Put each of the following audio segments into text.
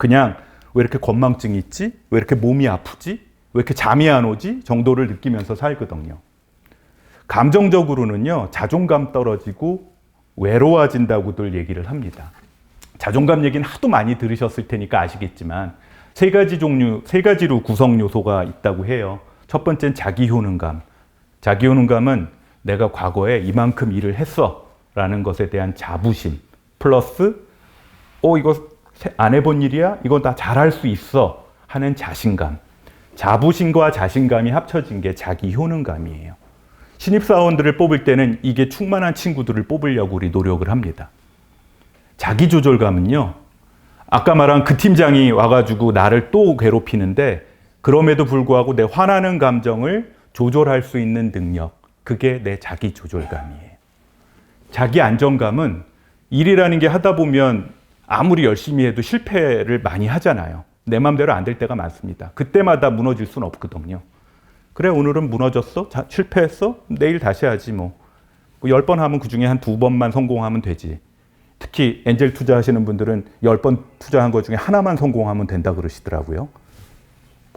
그냥 왜 이렇게 건망증이 있지? 왜 이렇게 몸이 아프지? 왜 이렇게 잠이 안 오지? 정도를 느끼면서 살거든요. 감정적으로는요, 자존감 떨어지고 외로워진다고들 얘기를 합니다. 자존감 얘기는 하도 많이 들으셨을 테니까 아시겠지만 세 가지로 구성 요소가 있다고 해요. 첫 번째는 자기 효능감. 자기 효능감은 내가 과거에 이만큼 일을 했어 라는 것에 대한 자부심 플러스 이거 안 해본 일이야? 이거 다 잘할 수 있어 하는 자신감. 자부심과 자신감이 합쳐진 게 자기 효능감이에요. 신입사원들을 뽑을 때는 이게 충만한 친구들을 뽑으려고 우리 노력을 합니다. 자기조절감은요, 아까 말한 그 팀장이 와가지고 나를 또 괴롭히는데 그럼에도 불구하고 내 화나는 감정을 조절할 수 있는 능력, 그게 내 자기조절감이에요. 자기 안정감은 일이라는 게 하다 보면 아무리 열심히 해도 실패를 많이 하잖아요. 내 맘대로 안 될 때가 많습니다. 그때마다 무너질 수는 없거든요. 그래, 오늘은 무너졌어? 실패했어? 내일 다시 하지 뭐. 10번 하면 그중에 한 2번만 성공하면 되지. 특히 엔젤 투자하시는 분들은 10번 투자한 것 중에 하나만 성공하면 된다 그러시더라고요.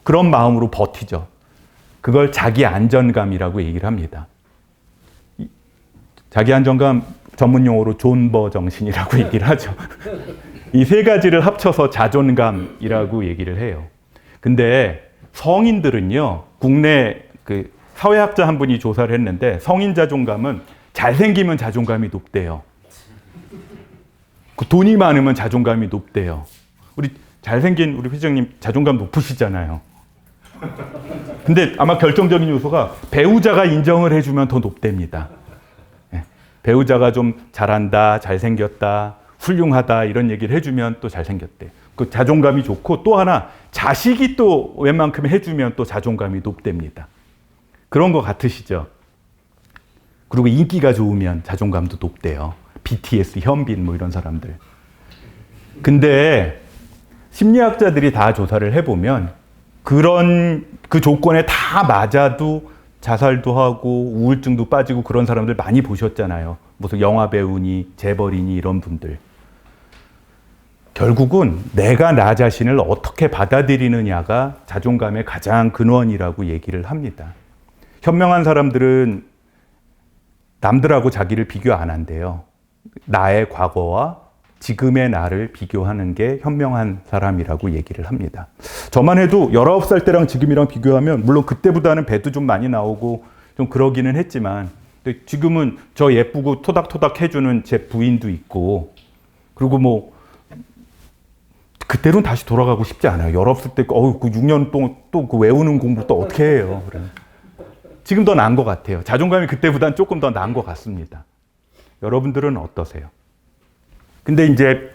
그런 마음으로 버티죠. 그걸 자기 안전감이라고 얘기를 합니다. 자기 안정감 전문 용어로 존버 정신이라고 얘기를 하죠. 이 세 가지를 합쳐서 자존감이라고 얘기를 해요. 근데 성인들은요, 국내 그 사회학자 한 분이 조사를 했는데 성인 자존감은 잘생기면 자존감이 높대요. 돈이 많으면 자존감이 높대요. 우리 잘생긴 우리 회장님 자존감 높으시잖아요. 근데 아마 결정적인 요소가 배우자가 인정을 해주면 더 높답니다. 배우자가 좀 잘한다, 잘생겼다, 훌륭하다 이런 얘기를 해주면 또 잘생겼대. 그 자존감이 좋고 또 하나 자식이 또 웬만큼 해주면 또 자존감이 높답니다. 그런 거 같으시죠? 그리고 인기가 좋으면 자존감도 높대요. BTS, 현빈 뭐 이런 사람들. 근데 심리학자들이 다 조사를 해보면 그런 그 조건에 다 맞아도 자살도 하고 우울증도 빠지고 그런 사람들 많이 보셨잖아요. 무슨 영화 배우니 재벌이니 이런 분들. 결국은 내가 나 자신을 어떻게 받아들이느냐가 자존감의 가장 근원이라고 얘기를 합니다. 현명한 사람들은 남들하고 자기를 비교 안 한대요. 나의 과거와 지금의 나를 비교하는 게 현명한 사람이라고 얘기를 합니다. 저만 해도 19살 때랑 지금이랑 비교하면 물론 그때보다는 배도 좀 많이 나오고 좀 그러기는 했지만 지금은 저 예쁘고 토닥토닥 해주는 제 부인도 있고 그리고 뭐 그때로는 다시 돌아가고 싶지 않아요. 19살 때 그 6년 동안 또 그 외우는 공부 또 어떻게 해요. 그래. 지금 더 나은 것 같아요. 자존감이 그때보다는 조금 더 나은 것 같습니다. 여러분들은 어떠세요? 근데 이제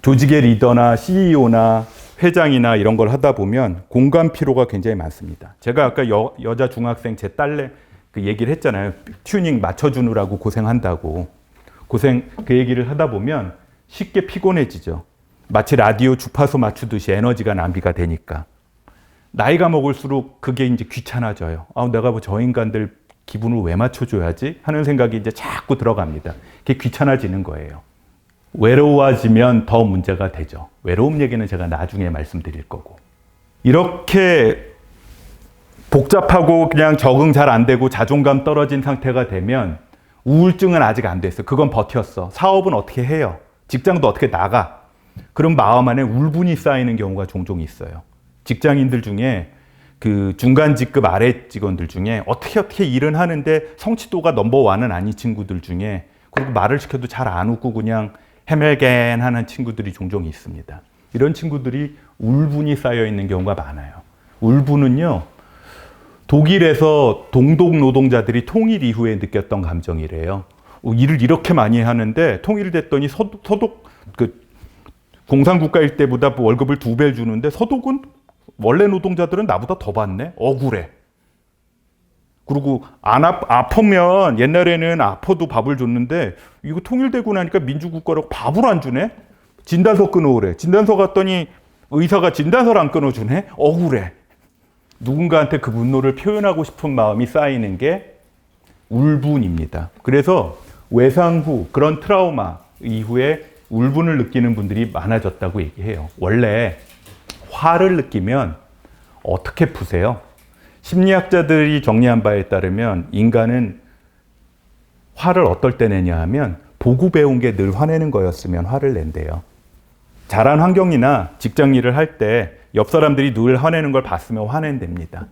조직의 리더나 CEO나 회장이나 이런 걸 하다 보면 공감 피로가 굉장히 많습니다. 제가 아까 여자 중학생 제 딸내 그 얘기를 했잖아요. 튜닝 맞춰주느라고 고생한다고. 그 얘기를 하다 보면 쉽게 피곤해지죠. 마치 라디오 주파수 맞추듯이 에너지가 낭비가 되니까. 나이가 먹을수록 그게 이제 귀찮아져요. 내가 뭐 저 인간들 기분을 왜 맞춰줘야지? 하는 생각이 이제 자꾸 들어갑니다. 그게 귀찮아지는 거예요. 외로워지면 더 문제가 되죠. 외로움 얘기는 제가 나중에 말씀드릴 거고. 이렇게 복잡하고 그냥 적응 잘 안 되고 자존감 떨어진 상태가 되면 우울증은 아직 안 됐어. 그건 버텼어. 사업은 어떻게 해요? 직장도 어떻게 나가? 그런 마음 안에 울분이 쌓이는 경우가 종종 있어요. 직장인들 중에 그 중간 직급 아래 직원들 중에 어떻게 일은 하는데 성취도가 넘버원은 아닌 친구들 중에 그리고 말을 시켜도 잘 안 웃고 그냥 해멜겐 하는 친구들이 종종 있습니다. 이런 친구들이 울분이 쌓여 있는 경우가 많아요. 울분은요, 독일에서 동독 노동자들이 통일 이후에 느꼈던 감정이래요. 일을 이렇게 많이 하는데 통일됐더니 공산국가일 때보다 월급을 2배 주는데 서독은 원래 노동자들은 나보다 더 받네? 억울해. 그리고 아프면 옛날에는 아파도 밥을 줬는데 이거 통일되고 나니까 민주국가라고 밥을 안 주네? 진단서 끊어오래. 진단서 갔더니 의사가 진단서를 안 끊어주네? 억울해. 누군가한테 그 분노를 표현하고 싶은 마음이 쌓이는 게 울분입니다. 그래서 외상 후 그런 트라우마 이후에 울분을 느끼는 분들이 많아졌다고 얘기해요. 원래 화를 느끼면 어떻게 푸세요? 심리학자들이 정리한 바에 따르면 인간은 화를 어떨 때 내냐 하면 보고 배운 게 늘 화내는 거였으면 화를 낸대요. 잘한 환경이나 직장 일을 할 때 옆 사람들이 늘 화내는 걸 봤으면 화낸답니다.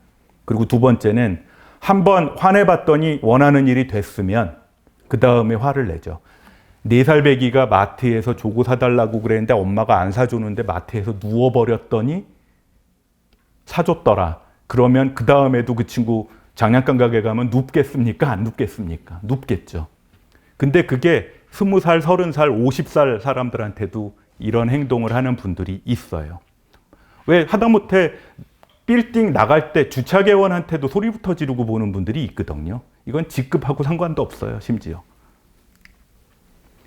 그리고 두 번째는 한번 화내봤더니 원하는 일이 됐으면 그 다음에 화를 내죠. 4살 배기가 마트에서 조고 사달라고 그랬는데 엄마가 안 사주는데 마트에서 누워버렸더니 사줬더라. 그러면 그 다음에도 그 친구 장난감 가게 가면 눕겠습니까? 안 눕겠습니까? 눕겠죠. 근데 그게 20살, 30살, 50살 사람들한테도 이런 행동을 하는 분들이 있어요. 왜 하다못해 빌딩 나갈 때 주차계원한테도 소리부터 지르고 보는 분들이 있거든요. 이건 직급하고 상관도 없어요, 심지어.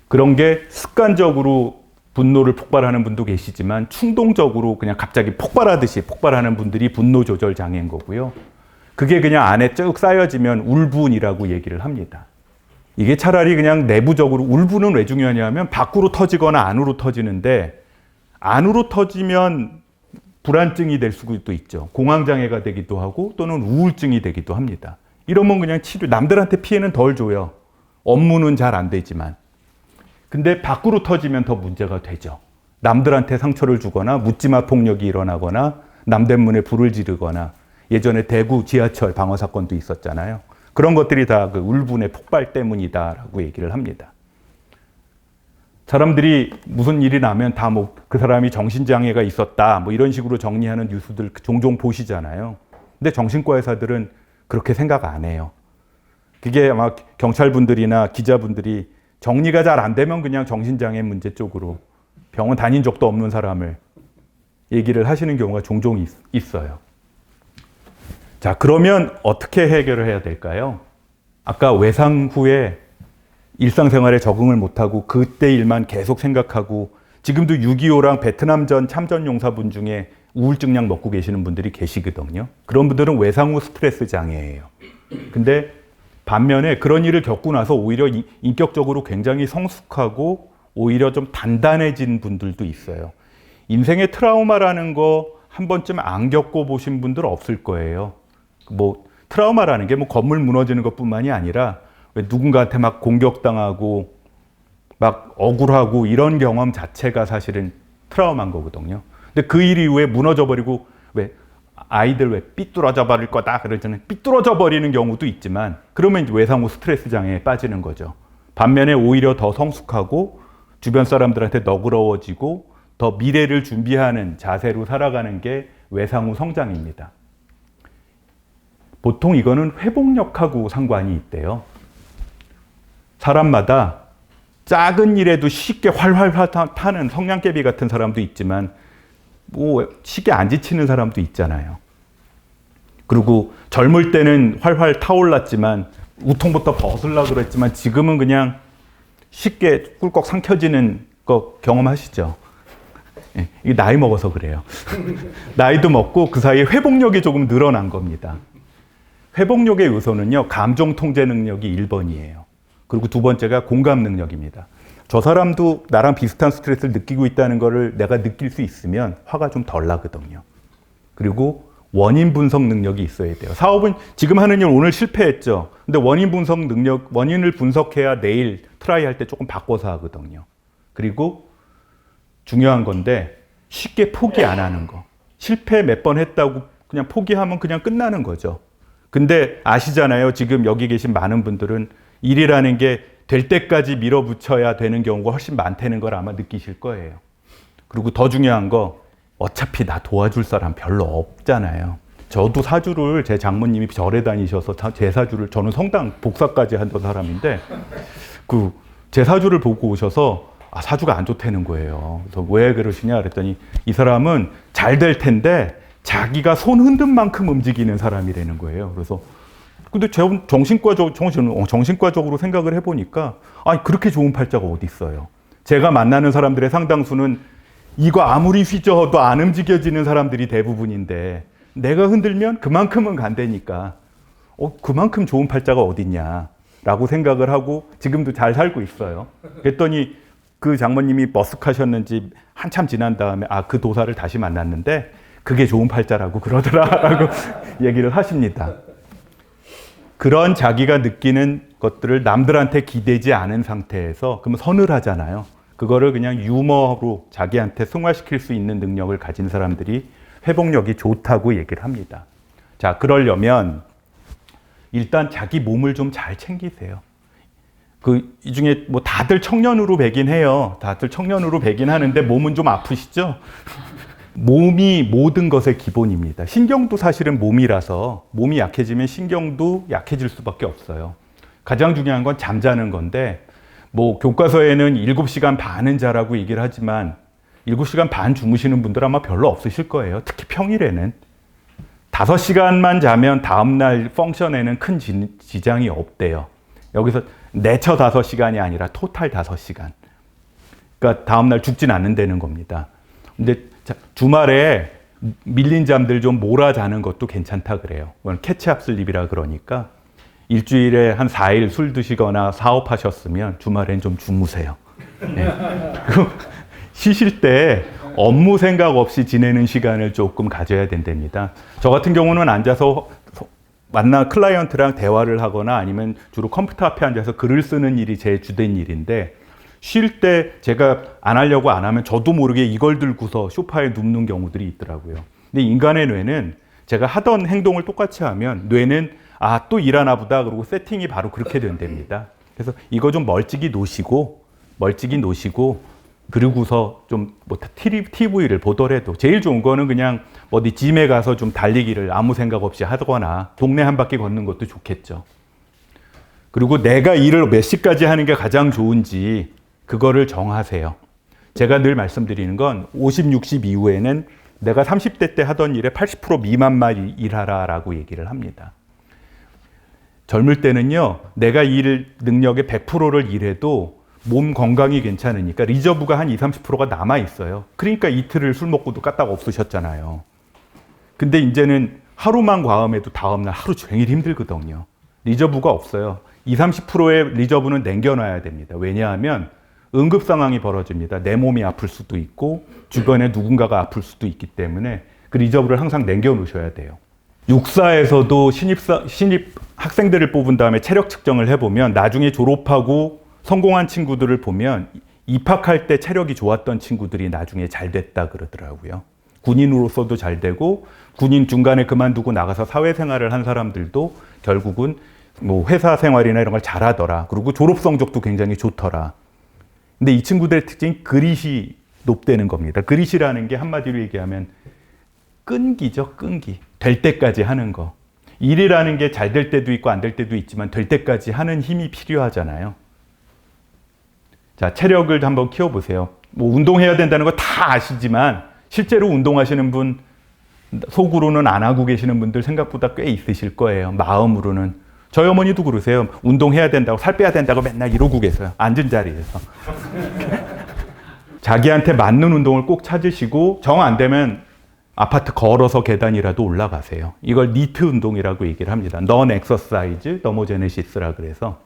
그런 게 습관적으로 분노를 폭발하는 분도 계시지만 충동적으로 그냥 갑자기 폭발하듯이 폭발하는 분들이 분노 조절 장애인 거고요. 그게 그냥 안에 쭉 쌓여지면 울분이라고 얘기를 합니다. 이게 차라리 그냥 내부적으로 울분은 왜 중요하냐면 밖으로 터지거나 안으로 터지는데 안으로 터지면 불안증이 될 수도 있죠. 공황장애가 되기도 하고 또는 우울증이 되기도 합니다. 이러면 그냥 치료, 남들한테 피해는 덜 줘요. 업무는 잘 안 되지만. 근데 밖으로 터지면 더 문제가 되죠. 남들한테 상처를 주거나 묻지마 폭력이 일어나거나 남대문에 불을 지르거나 예전에 대구 지하철 방어 사건도 있었잖아요. 그런 것들이 다 그 울분의 폭발 때문이다라고 얘기를 합니다. 사람들이 무슨 일이 나면 다 뭐 그 사람이 정신장애가 있었다 뭐 이런 식으로 정리하는 뉴스들 종종 보시잖아요. 근데 정신과 의사들은 그렇게 생각 안 해요. 그게 아마 경찰분들이나 기자분들이 정리가 잘 안 되면 그냥 정신장애 문제 쪽으로 병원 다닌 적도 없는 사람을 얘기를 하시는 경우가 종종 있어요. 자, 그러면 어떻게 해결을 해야 될까요? 아까 외상 후에 일상생활에 적응을 못하고 그때 일만 계속 생각하고 지금도 6.25랑 베트남전 참전용사분 중에 우울증약 먹고 계시는 분들이 계시거든요. 그런 분들은 외상 후 스트레스 장애예요. 근데 반면에 그런 일을 겪고 나서 오히려 인격적으로 굉장히 성숙하고 오히려 좀 단단해진 분들도 있어요. 인생의 트라우마라는 거 한 번쯤 안 겪어보신 분들 없을 거예요. 뭐 트라우마라는 게 뭐 건물 무너지는 것뿐만이 아니라 왜 누군가한테 막 공격당하고 막 억울하고 이런 경험 자체가 사실은 트라우마인 거거든요. 근데 그 일 이후에 무너져 버리고 왜 아이들 왜 삐뚤어져 버릴 거다 그러잖아요. 삐뚤어져 버리는 경우도 있지만 그러면 이제 외상 후 스트레스 장애에 빠지는 거죠. 반면에 오히려 더 성숙하고 주변 사람들한테 너그러워지고 더 미래를 준비하는 자세로 살아가는 게 외상 후 성장입니다. 보통 이거는 회복력하고 상관이 있대요. 사람마다 작은 일에도 쉽게 활활 타는 성냥개비 같은 사람도 있지만 뭐 쉽게 안 지치는 사람도 있잖아요. 그리고 젊을 때는 활활 타올랐지만 우통부터 벗으려고 그랬지만 지금은 그냥 쉽게 꿀꺽 삼켜지는 거 경험하시죠? 예, 이게 나이 먹어서 그래요. 나이도 먹고 그 사이에 회복력이 조금 늘어난 겁니다. 회복력의 요소는요, 감정 통제 능력이 1번이에요. 그리고 두 번째가 공감 능력입니다. 저 사람도 나랑 비슷한 스트레스를 느끼고 있다는 거를 내가 느낄 수 있으면 화가 좀 덜 나거든요. 그리고 원인 분석 능력이 있어야 돼요. 사업은 지금 하는 일 오늘 실패했죠. 근데 원인 분석 능력, 원인을 분석해야 내일 트라이 할 때 조금 바꿔서 하거든요. 그리고 중요한 건데 쉽게 포기 안 하는 거. 실패 몇 번 했다고 그냥 포기하면 그냥 끝나는 거죠. 근데 아시잖아요. 지금 여기 계신 많은 분들은 일이라는 게 될 때까지 밀어붙여야 되는 경우가 훨씬 많다는 걸 아마 느끼실 거예요. 그리고 더 중요한 거 어차피 나 도와줄 사람 별로 없잖아요. 저도 사주를 제 장모님이 절에 다니셔서 제 사주를 저는 성당 복사까지 하던 사람인데 그 제 사주를 보고 오셔서 사주가 안 좋다는 거예요. 그래서 왜 그러시냐 그랬더니 이 사람은 잘 될 텐데 자기가 손 흔든 만큼 움직이는 사람이라는 거예요. 그래서 근데 정신과적으로 생각을 해보니까 그렇게 좋은 팔자가 어디 있어요. 제가 만나는 사람들의 상당수는 이거 아무리 휘저어도 안 움직여지는 사람들이 대부분인데 내가 흔들면 그만큼은 간다니까 그만큼 좋은 팔자가 어딨냐라고 생각을 하고 지금도 잘 살고 있어요. 그랬더니 그 장모님이 머쓱하셨는지 한참 지난 다음에 그 도사를 다시 만났는데 그게 좋은 팔자라고 그러더라라고 얘기를 하십니다. 그런 자기가 느끼는 것들을 남들한테 기대지 않은 상태에서 그러면 서늘하잖아요. 그거를 그냥 유머로 자기한테 승화시킬 수 있는 능력을 가진 사람들이 회복력이 좋다고 얘기를 합니다. 자, 그러려면 일단 자기 몸을 좀 잘 챙기세요. 이 중에 뭐 다들 청년으로 배긴 해요. 다들 청년으로 배긴 하는데 몸은 좀 아프시죠? 몸이 모든 것의 기본입니다. 신경도 사실은 몸이라서 몸이 약해지면 신경도 약해질 수밖에 없어요. 가장 중요한 건 잠자는 건데 뭐 교과서에는 7시간 반은 자라고 얘기를 하지만 7시간 반 주무시는 분들 아마 별로 없으실 거예요. 특히 평일에는. 5시간만 자면 다음날 펑션에는 큰 지장이 없대요. 여기서 내처 5시간이 아니라 토탈 5시간. 그러니까 다음날 죽진 않는다는 겁니다. 근데 주말에 밀린 잠들 좀 몰아자는 것도 괜찮다 그래요. 캐치업 슬립이라 그러니까 일주일에 한 4일 술 드시거나 사업하셨으면 주말엔 좀 주무세요. 네. 쉬실 때 업무 생각 없이 지내는 시간을 조금 가져야 된답니다. 저 같은 경우는 앉아서 클라이언트랑 대화를 하거나 아니면 주로 컴퓨터 앞에 앉아서 글을 쓰는 일이 제 주된 일인데 쉴 때 제가 안 하려고 안 하면 저도 모르게 이걸 들고서 소파에 눕는 경우들이 있더라고요. 근데 인간의 뇌는 제가 하던 행동을 똑같이 하면 뇌는 또 일하나 보다 그러고 세팅이 바로 그렇게 된답니다. 그래서 이거 좀 멀찍이 놓으시고 그러고서 좀 뭐 TV를 보더라도 제일 좋은 거는 그냥 어디 짐에 가서 좀 달리기를 아무 생각 없이 하거나 동네 한 바퀴 걷는 것도 좋겠죠. 그리고 내가 일을 몇 시까지 하는 게 가장 좋은지 그거를 정하세요. 제가 늘 말씀드리는 건 50, 60 이후에는 내가 30대 때 하던 일의 80% 미만만 일하라 라고 얘기를 합니다. 젊을 때는요, 내가 일 능력의 100%를 일해도 몸 건강이 괜찮으니까 리저브가 한 20, 30%가 남아있어요. 그러니까 이틀을 술 먹고도 까딱 없으셨잖아요. 근데 이제는 하루만 과음해도 다음날 하루 종일 힘들거든요. 리저브가 없어요. 20, 30%의 리저브는 남겨놔야 됩니다. 왜냐하면 응급 상황이 벌어집니다. 내 몸이 아플 수도 있고 주변에 누군가가 아플 수도 있기 때문에 그 리저브를 항상 남겨놓으셔야 돼요. 육사에서도 신입 학생들을 뽑은 다음에 체력 측정을 해보면 나중에 졸업하고 성공한 친구들을 보면 입학할 때 체력이 좋았던 친구들이 나중에 잘 됐다 그러더라고요. 군인으로서도 잘 되고 군인 중간에 그만두고 나가서 사회생활을 한 사람들도 결국은 뭐 회사 생활이나 이런 걸 잘하더라. 그리고 졸업 성적도 굉장히 좋더라. 근데 이 친구들의 특징이 그릿이 높다는 겁니다. 그릿이라는 게 한마디로 얘기하면 끈기죠, 끈기. 될 때까지 하는 거. 일이라는 게 잘 될 때도 있고 안 될 때도 있지만 될 때까지 하는 힘이 필요하잖아요. 자, 체력을 한번 키워보세요. 뭐 운동해야 된다는 거 다 아시지만 실제로 운동하시는 분 속으로는 안 하고 계시는 분들 생각보다 꽤 있으실 거예요. 마음으로는. 저희 어머니도 그러세요. 운동해야 된다고 살 빼야 된다고 맨날 이러고 계세요. 앉은 자리에서. 자기한테 맞는 운동을 꼭 찾으시고 정 안 되면 아파트 걸어서 계단이라도 올라가세요. 이걸 니트 운동이라고 얘기를 합니다. 넌 엑서사이즈 더모제네시스라 그래서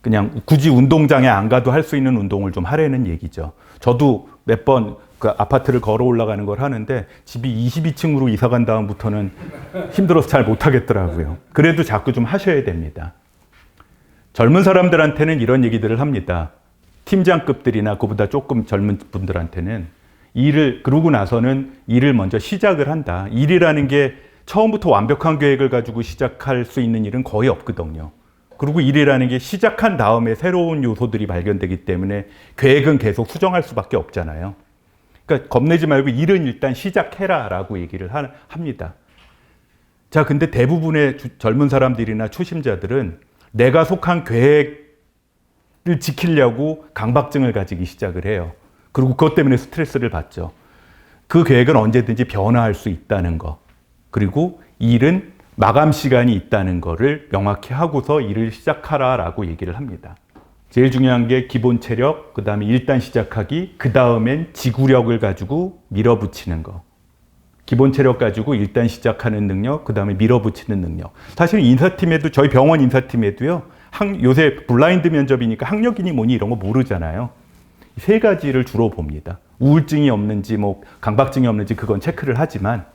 그냥 굳이 운동장에 안 가도 할 수 있는 운동을 좀 하라는 얘기죠. 저도 몇 번 그 아파트를 걸어 올라가는 걸 하는데 집이 22층으로 이사 간 다음부터는 힘들어서 잘 못 하겠더라고요. 그래도 자꾸 좀 하셔야 됩니다. 젊은 사람들한테는 이런 얘기들을 합니다. 팀장급들이나 그보다 조금 젊은 분들한테는 그러고 나서는 일을 먼저 시작을 한다. 일이라는 게 처음부터 완벽한 계획을 가지고 시작할 수 있는 일은 거의 없거든요. 그리고 일이라는 게 시작한 다음에 새로운 요소들이 발견되기 때문에 계획은 계속 수정할 수밖에 없잖아요. 그러니까 겁내지 말고 일은 일단 시작해라 라고 얘기를 합니다. 자, 근데 대부분의 젊은 사람들이나 초심자들은 내가 속한 계획을 지키려고 강박증을 가지기 시작을 해요. 그리고 그것 때문에 스트레스를 받죠. 그 계획은 언제든지 변화할 수 있다는 거. 그리고 일은 마감 시간이 있다는 거를 명확히 하고서 일을 시작하라라고 얘기를 합니다. 제일 중요한 게 기본 체력, 그 다음에 일단 시작하기, 그 다음엔 지구력을 가지고 밀어붙이는 거. 기본 체력 가지고 일단 시작하는 능력, 그 다음에 밀어붙이는 능력. 사실 인사팀에도, 저희 병원 인사팀에도요, 요새 블라인드 면접이니까 학력이니 뭐니 이런 거 모르잖아요. 세 가지를 주로 봅니다. 우울증이 없는지 뭐 강박증이 없는지 그건 체크를 하지만